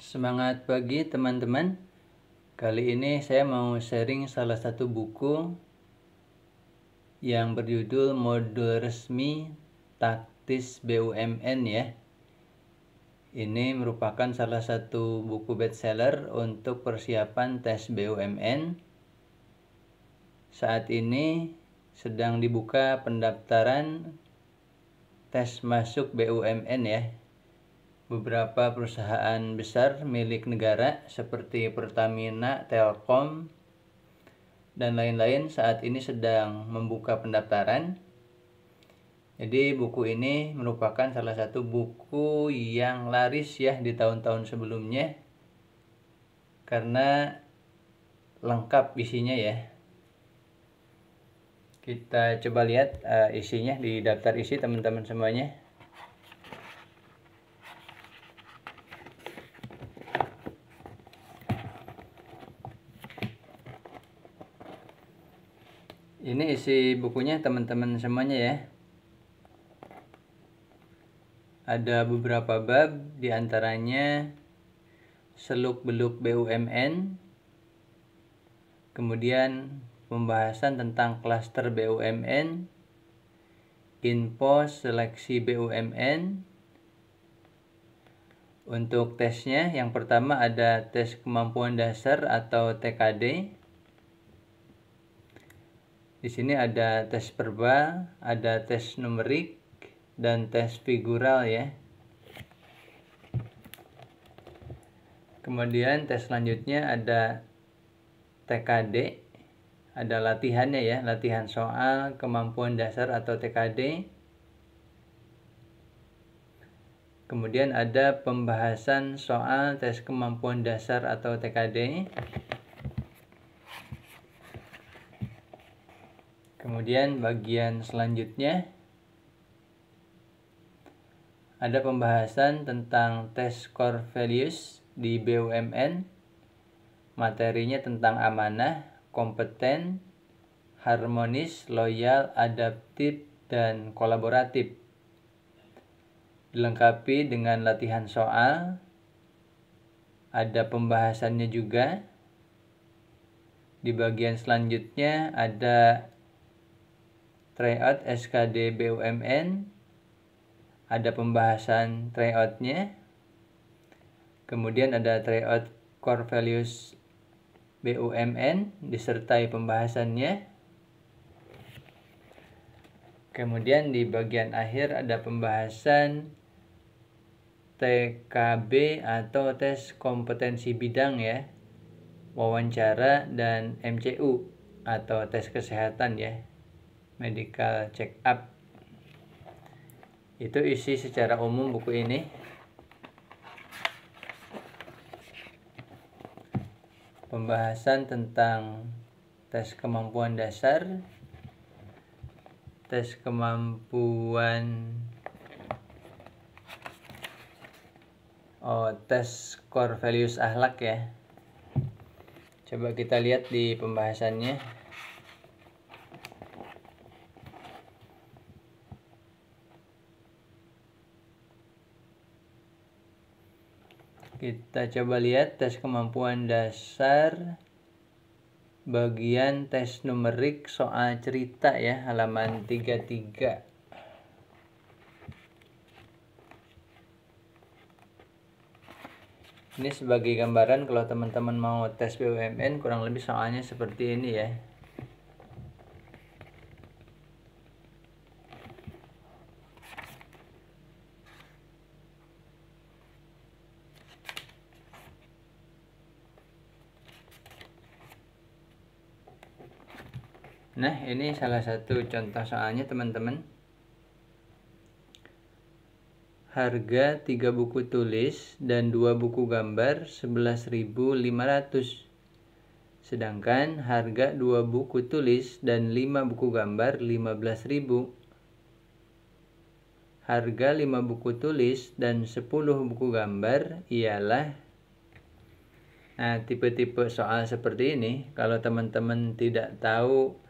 Semangat pagi teman-teman. Kali ini saya mau sharing salah satu buku yang berjudul Modul Resmi Taktis BUMN ya. Ini merupakan salah satu buku bestseller untuk persiapan tes BUMN. Saat ini sedang dibuka pendaftaran tes masuk BUMN ya. Beberapa perusahaan besar milik negara seperti Pertamina, Telkom, dan lain-lain saat ini sedang membuka pendaftaran. Jadi buku ini merupakan salah satu buku yang laris ya di tahun-tahun sebelumnya karena lengkap isinya ya. Kita coba lihat isinya di daftar isi teman-teman semuanya. Ini isi bukunya teman-teman semuanya ya. Ada beberapa bab, diantaranya seluk-beluk BUMN, kemudian pembahasan tentang klaster BUMN, info seleksi BUMN. Untuk tesnya, yang pertama ada tes kemampuan dasar atau TKD. Di sini ada tes verbal, ada tes numerik, dan tes figural ya. Kemudian tes selanjutnya ada TKD, ada latihannya ya, latihan soal kemampuan dasar atau TKD. Kemudian ada pembahasan soal tes kemampuan dasar atau TKD. Kemudian bagian selanjutnya ada pembahasan tentang tes core values di BUMN. Materinya tentang amanah, kompeten, harmonis, loyal, adaptif, dan kolaboratif. Dilengkapi dengan latihan soal. Ada pembahasannya juga. Di bagian selanjutnya ada tryout SKD BUMN, ada pembahasan tryoutnya, kemudian ada tryout core values BUMN disertai pembahasannya, kemudian di bagian akhir ada pembahasan TKB atau tes kompetensi bidang ya, wawancara, dan MCU atau tes kesehatan ya, medical check up. Itu isi secara umum buku ini. Pembahasan tentang tes kemampuan dasar, tes kemampuan tes core values akhlak ya. Coba kita lihat di pembahasannya. Kita coba lihat tes kemampuan dasar bagian tes numerik soal cerita ya, halaman 33. Ini sebagai gambaran kalau teman-teman mau tes BUMN kurang lebih soalnya seperti ini ya. Nah, ini salah satu contoh soalnya teman-teman. Harga 3 buku tulis dan 2 buku gambar 11.500. Sedangkan harga 2 buku tulis dan 5 buku gambar 15.000. Harga 5 buku tulis dan 10 buku gambar ialah. Nah, tipe-tipe soal seperti ini kalau teman-teman tidak tahu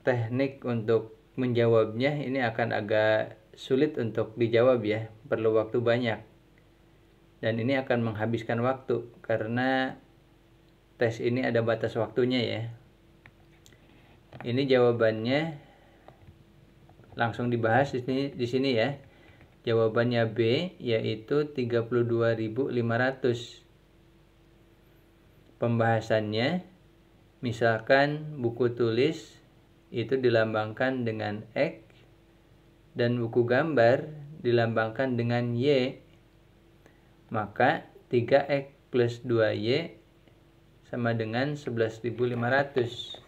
teknik untuk menjawabnya, ini akan agak sulit untuk dijawab ya, perlu waktu banyak. Dan ini akan menghabiskan waktu karena tes ini ada batas waktunya ya. Ini jawabannya langsung dibahas di sini ya. Jawabannya B yaitu 32.500. Pembahasannya, misalkan buku tulis itu dilambangkan dengan X dan buku gambar dilambangkan dengan Y, maka 3X plus 2Y sama dengan 11.500.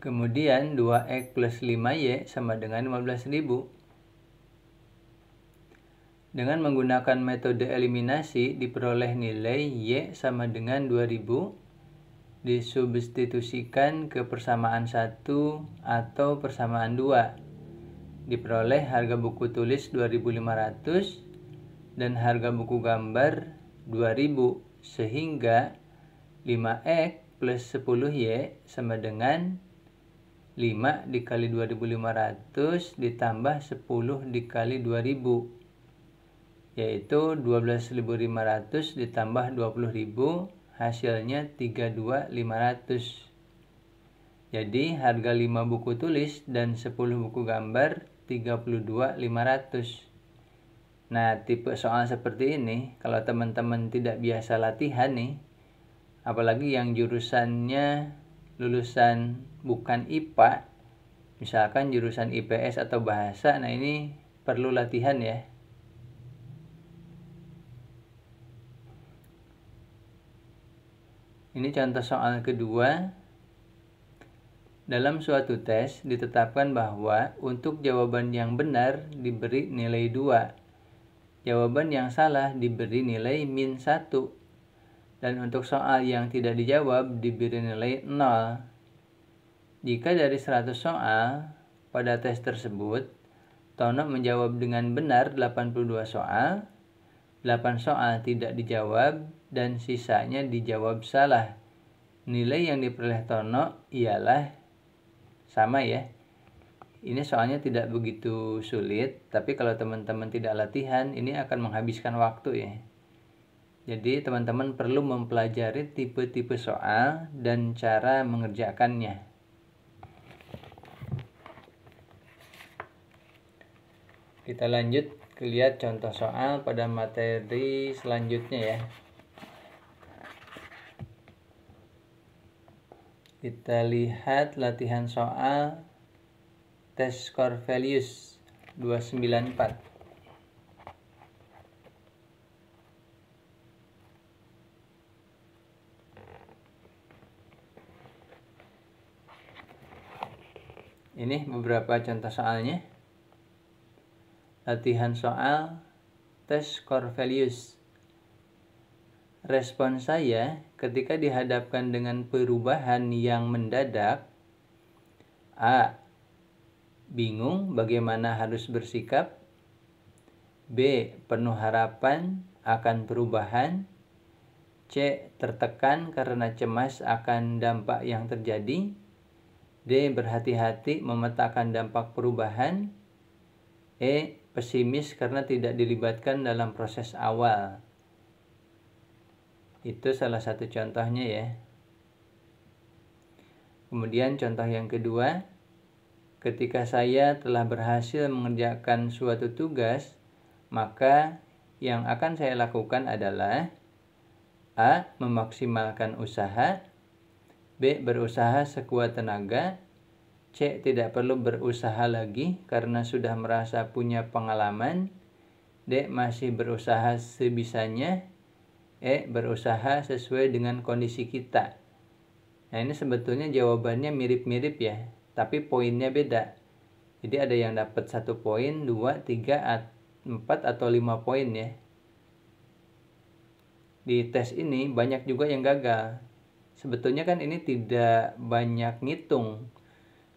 Kemudian 2X plus 5Y sama dengan 15.000. Dengan menggunakan metode eliminasi diperoleh nilai Y sama dengan 2000, disubstitusikan ke persamaan 1 atau persamaan 2. Diperoleh harga buku tulis 2.500 dan harga buku gambar 2.000, sehingga 5X plus 10Y sama dengan 5 dikali 2.500 ditambah 10 dikali 2.000, yaitu 12.500 ditambah 20.000, hasilnya 32.500. Jadi harga 5 buku tulis dan 10 buku gambar 32.500. Nah, tipe soal seperti ini kalau teman-teman tidak biasa latihan nih, apalagi yang jurusannya lulusan bukan IPA, misalkan jurusan IPS atau bahasa, nah ini perlu latihan ya. Ini contoh soal kedua. Dalam suatu tes ditetapkan bahwa untuk jawaban yang benar diberi nilai 2, jawaban yang salah diberi nilai -1, dan untuk soal yang tidak dijawab diberi nilai 0. Jika dari 100 soal pada tes tersebut, Tono menjawab dengan benar 82 soal, 8 soal tidak dijawab, dan sisanya dijawab salah. Nilai yang diperoleh Tono ialah sama ya. Ini soalnya tidak begitu sulit, tapi kalau teman-teman tidak latihan, ini akan menghabiskan waktu ya. Jadi teman-teman perlu mempelajari tipe-tipe soal dan cara mengerjakannya. Kita lanjut ke lihat contoh soal pada materi selanjutnya ya. Kita lihat latihan soal tes core values 294. Ini beberapa contoh soalnya. Latihan soal tes core values. Respon saya ketika dihadapkan dengan perubahan yang mendadak: A. Bingung bagaimana harus bersikap. B. Penuh harapan akan perubahan. C. Tertekan karena cemas akan dampak yang terjadi. D. Berhati-hati memetakan dampak perubahan. E. Pesimis karena tidak dilibatkan dalam proses awal. Itu salah satu contohnya ya. Kemudian contoh yang kedua, ketika saya telah berhasil mengerjakan suatu tugas, maka yang akan saya lakukan adalah: A. Memaksimalkan usaha. B. Berusaha sekuat tenaga. C. Tidak perlu berusaha lagi karena sudah merasa punya pengalaman. D. Masih berusaha sebisanya. E. Berusaha sesuai dengan kondisi kita. Nah, ini sebetulnya jawabannya mirip-mirip ya, tapi poinnya beda. Jadi ada yang dapat 1 poin, 2, 3, 4, atau 5 poin ya. Di tes ini banyak juga yang gagal. Sebetulnya kan ini tidak banyak ngitung.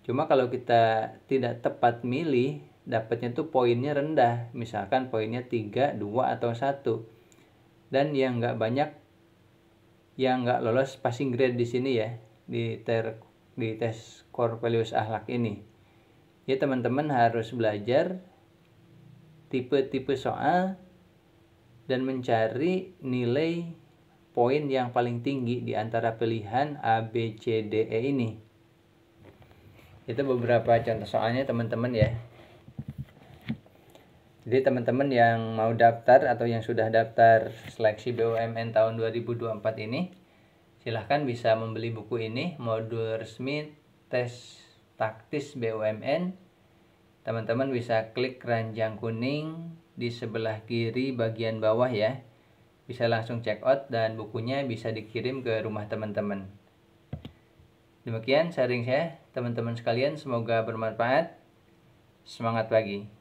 Cuma kalau kita tidak tepat milih, dapatnya tuh poinnya rendah. Misalkan poinnya 3, 2, atau 1. Dan yang nggak banyak yang nggak lolos passing grade di sini ya, di di tes Corpelius Akhlak ini. Ya, teman-teman harus belajar tipe-tipe soal dan mencari nilai poin yang paling tinggi di antara pilihan A, B, C, D, E ini. Itu beberapa contoh soalnya teman-teman ya. Jadi teman-teman yang mau daftar atau yang sudah daftar seleksi BUMN tahun 2024 ini, silahkan bisa membeli buku ini, modul resmi tes taktis BUMN. Teman-teman bisa klik keranjang kuning di sebelah kiri bagian bawah ya. Bisa langsung check out dan bukunya bisa dikirim ke rumah teman-teman. Demikian sharing saya, teman-teman sekalian, semoga bermanfaat. Semangat pagi.